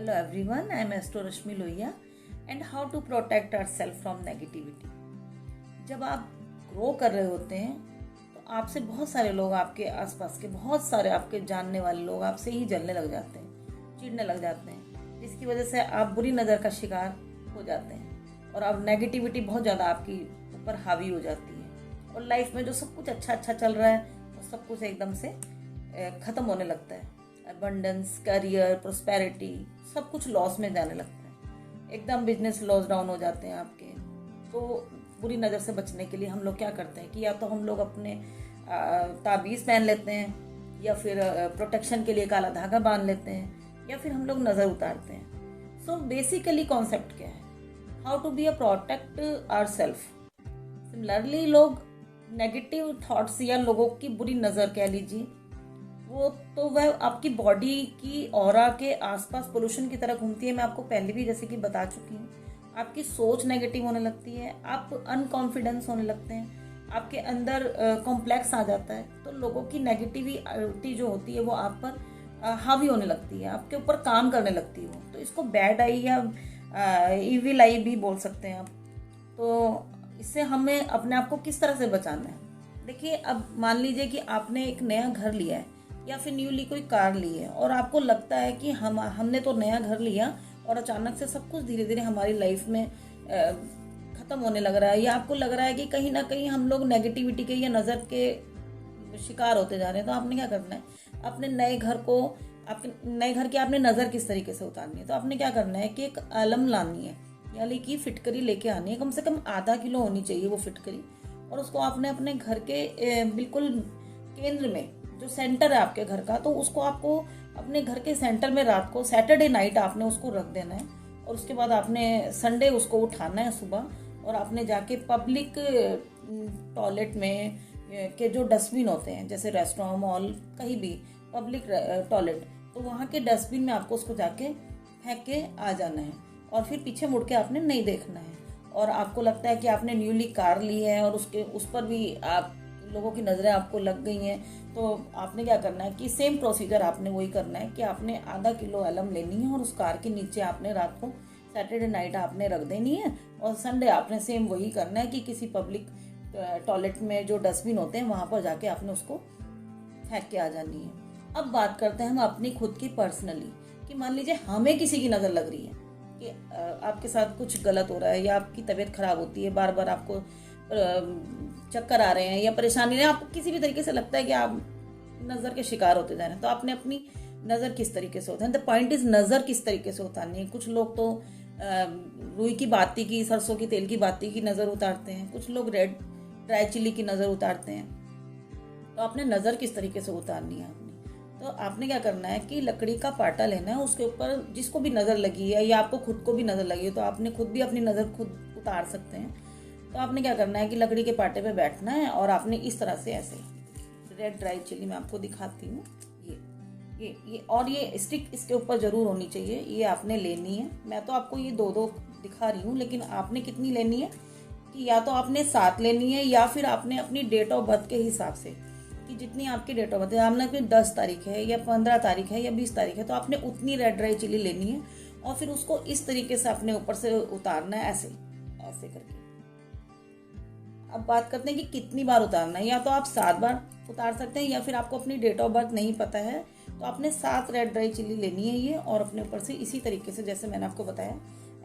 Hello everyone, I am Astro Rashmi Lohia and how to protect ourselves from negativity. जब आप grow कर रहे होते हैं तो आपसे बहुत सारे लोग, आपके आसपास के बहुत सारे आपके जानने वाले लोग आपसे ही जलने लग जाते हैं, चिढ़ने लग जाते हैं, जिसकी वजह से आप बुरी नज़र का शिकार हो जाते हैं और अब नेगेटिविटी बहुत ज़्यादा आपकी ऊपर हावी हो जाती है और लाइफ में जो सब कुछ अच्छा अच्छा चल रहा है वो सब कुछ एकदम से ख़त्म होने लगता है। अबंडेंस, करियर, प्रोस्पेरिटी सब कुछ लॉस में जाने लगता है, एकदम बिजनेस लॉस डाउन हो जाते हैं आपके। तो बुरी नज़र से बचने के लिए हम लोग क्या करते हैं कि या तो हम लोग अपने ताबीज़ पहन लेते हैं या फिर प्रोटेक्शन के लिए काला धागा बांध लेते हैं या फिर हम लोग नज़र उतारते हैं। सो बेसिकली कॉन्सेप्ट क्या है, how to be a protect our self. Similarly लोग नेगेटिव थॉट्स या लोगों की बुरी नज़र कह लीजिए, वो तो वह आपकी बॉडी की ऑरा के आसपास पोल्यूशन की तरह घूमती है। मैं आपको पहले भी जैसे कि बता चुकी हूँ, आपकी सोच नेगेटिव होने लगती है, आप अनकॉन्फिडेंस होने लगते हैं, आपके अंदर कॉम्प्लेक्स आ जाता है। तो लोगों की नेगेटिविटी जो होती है वो आप पर हावी होने लगती है, आपके ऊपर काम करने लगती है वो। तो इसको बैड आई या इविल आई भी बोल सकते हैं आप। तो इससे हमें अपने आप को किस तरह से बचाना है, देखिए अब मान लीजिए कि आपने एक नया घर लिया है या फिर न्यूली कोई कार ली है और आपको लगता है कि हमने तो नया घर लिया और अचानक से सब कुछ धीरे धीरे हमारी लाइफ में ख़त्म होने लग रहा है, या आपको लग रहा है कि कहीं ना कहीं हम लोग नेगेटिविटी के या नज़र के शिकार होते जा रहे हैं। तो आपने क्या करना है, अपने नए घर की आपने नज़र किस तरीके से उतारनी है। तो आपने क्या करना है कि एक अलम लानी है, यानी कि फिटकरी लेके आनी है, कम से कम आधा किलो होनी चाहिए वो फिटकरी। और उसको आपने अपने घर के बिल्कुल केंद्र में, जो सेंटर है आपके घर का, तो उसको आपको अपने घर के सेंटर में रात को सैटरडे नाइट आपने उसको रख देना है। और उसके बाद आपने संडे उसको उठाना है सुबह, और आपने जाके पब्लिक टॉयलेट में के जो डस्टबिन होते हैं, जैसे रेस्टोरेंट, मॉल, कहीं भी पब्लिक टॉयलेट, तो वहाँ के डस्टबिन में आपको उसको जाके फेंक के आ जाना है और फिर पीछे मुड़ के आपने नहीं देखना है। और आपको लगता है कि आपने न्यूली कार ली है और उस पर भी आप लोगों की नज़रें आपको लग गई हैं, तो आपने क्या करना है कि सेम प्रोसीजर आपने वही करना है कि आपने आधा किलो अलम लेनी है और उस कार के नीचे आपने रात को सैटरडे नाइट आपने रख देनी है। और संडे आपने सेम वही करना है कि किसी पब्लिक टॉयलेट में जो डस्टबिन होते हैं वहाँ पर जाके आपने उसको फेंक के आ जानी है। अब बात करते हैं हम अपनी खुद की पर्सनली, कि मान लीजिए हमें किसी की नज़र लग रही है कि आपके साथ कुछ गलत हो रहा है या आपकी तबीयत खराब होती है, बार बार आपको चक्कर आ रहे हैं या परेशानी है, आपको किसी भी तरीके से लगता है कि आप नज़र के शिकार होते जा रहे हैं। तो आपने अपनी नज़र किस तरीके से होता है, द पॉइंट इज नज़र किस तरीके से उतारनी है। कुछ लोग तो रुई की बाती की, सरसों की तेल की बाती की नज़र उतारते हैं, कुछ लोग रेड ड्राई चिली की नज़र उतारते हैं। तो आपने नज़र किस तरीके से उतारनी है तो आपने क्या करना है कि लकड़ी का पाटा लेना है, उसके ऊपर जिसको भी नज़र लगी है या आपको खुद को भी नज़र लगी है तो आपने खुद भी अपनी नज़र खुद उतार सकते हैं। तो आपने क्या करना है कि लकड़ी के पाटे पे बैठना है और आपने इस तरह से ऐसे रेड ड्राई चिली मैं आपको दिखाती हूँ, ये और ये स्टिक इसके ऊपर ज़रूर होनी चाहिए, ये आपने लेनी है। मैं तो आपको ये दो दिखा रही हूँ, लेकिन आपने कितनी लेनी है कि या तो आपने 7 लेनी है या फिर आपने अपनी डेट ऑफ बर्थ के हिसाब से, कि जितनी आपकी डेट ऑफ बर्थ है, आपने फिर 10 तारीख है या 15 तारीख है या 20 तारीख है, तो आपने उतनी रेड ड्राई चिली लेनी है और फिर उसको इस तरीके से अपने ऊपर से उतारना है, ऐसे ऐसे करके। अब बात करते हैं कि कितनी बार उतारना है, या तो आप 7 बार उतार सकते हैं या फिर आपको अपनी डेट ऑफ बर्थ नहीं पता है तो आपने 7 रेड ड्राई चिली लेनी है ये, और अपने ऊपर से इसी तरीके से जैसे मैंने आपको बताया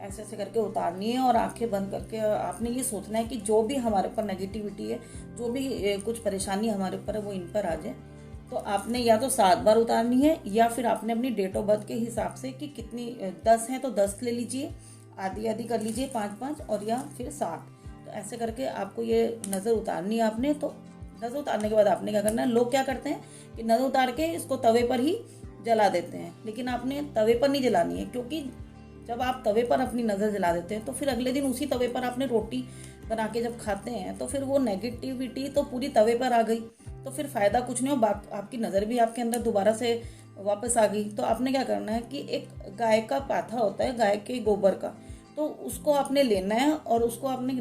ऐसे ऐसे करके उतारनी है। और आंखें बंद करके आपने ये सोचना है कि जो भी हमारे ऊपर नेगेटिविटी है, जो भी कुछ परेशानी हमारे ऊपर है वो इन पर आ जाए। तो आपने या तो 7 बार उतारनी है या फिर आपने अपनी डेट ऑफ बर्थ के हिसाब से कि कितनी 10 है तो 10 ले लीजिए, आधी आधी कर लीजिए 5-5, और या फिर 7। तो ऐसे करके आपको ये नज़र उतारनी है आपने। तो नज़र उतारने के बाद आपने क्या करना है, लोग क्या करते हैं कि नज़र उतार के इसको तवे पर ही जला देते हैं, लेकिन आपने तवे पर नहीं जलानी है, क्योंकि जब आप तवे पर अपनी नज़र जला देते हैं तो फिर अगले दिन उसी तवे पर आपने रोटी बना के जब खाते हैं तो फिर वो नेगेटिविटी तो पूरी तवे पर आ गई, तो फिर फ़ायदा कुछ नहीं हो, आपकी नज़र भी आपके अंदर दोबारा से वापस आ गई। तो आपने क्या करना है कि एक गाय का पाथा होता है, गाय के गोबर का, तो उसको आपने लेना है और उसको आपने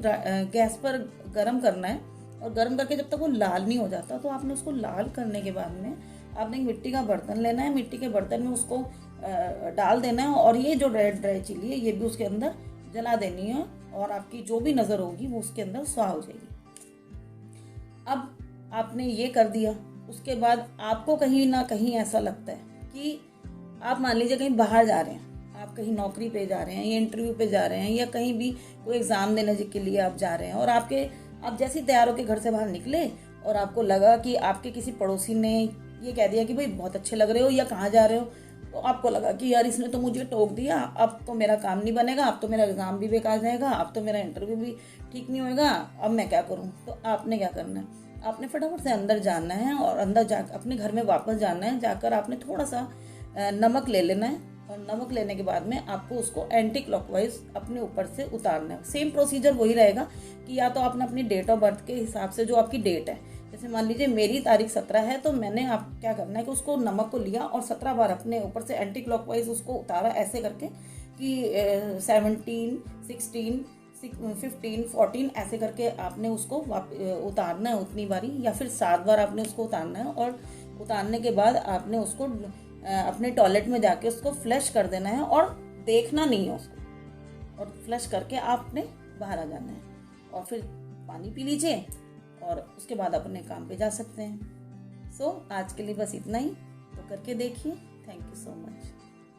गैस पर गर्म करना है, और गर्म करके जब तक वो लाल नहीं हो जाता तो आपने उसको लाल करने के बाद में आपने एक मिट्टी का बर्तन लेना है। मिट्टी के बर्तन में उसको डाल देना है और ये जो रेड ड्राई चिली है ये भी उसके अंदर जला देनी है और आपकी जो भी नज़र होगी वो उसके अंदर स्वाह हो जाएगी। अब आपने ये कर दिया, उसके बाद आपको कहीं ना कहीं ऐसा लगता है कि आप मान लीजिए कहीं बाहर जा रहे हैं, आप कहीं नौकरी पे जा रहे हैं या इंटरव्यू पे जा रहे हैं या कहीं भी कोई एग्ज़ाम देने के लिए आप जा रहे हैं और आप जैसे ही तैयार होकर घर से बाहर निकले और आपको लगा कि आपके किसी पड़ोसी ने ये कह दिया कि भाई बहुत अच्छे लग रहे हो या कहाँ जा रहे हो, तो आपको लगा कि यार इसने तो मुझे टोक दिया, अब तो मेरा काम नहीं बनेगा, अब तो मेरा एग्ज़ाम भी बेकार जाएगा, अब तो मेरा इंटरव्यू भी ठीक नहीं होएगा, अब मैं क्या करूँ। तो आपने क्या करना है, आपने फटाफट से अंदर जाना है और अंदर जा अपने घर में वापस जाना है। जाकर आपने थोड़ा सा नमक ले लेना है और नमक लेने के बाद में आपको उसको एंटी क्लॉकवाइज अपने ऊपर से उतारना है। सेम प्रोसीजर वही रहेगा कि या तो आपने अपनी डेट ऑफ बर्थ के हिसाब से जो आपकी डेट है, जैसे मान लीजिए मेरी तारीख 17 है तो मैंने आप क्या करना है कि उसको नमक को लिया और 17 बार अपने ऊपर से एंटी क्लॉकवाइज उसको उतारा ऐसे करके कि 17, 16, 15, 14 ऐसे करके आपने उसको उतारना है उतनी बारी, या फिर 7 बार आपने उसको उतारना है। और उतारने के बाद आपने उसको अपने टॉयलेट में जाके उसको फ्लश कर देना है और देखना नहीं है उसको, और फ्लश करके आपने बाहर आ जाना है और फिर पानी पी लीजिए और उसके बाद अपने काम पे जा सकते हैं। सो आज के लिए बस इतना ही, तो करके देखिए। Thank you so much.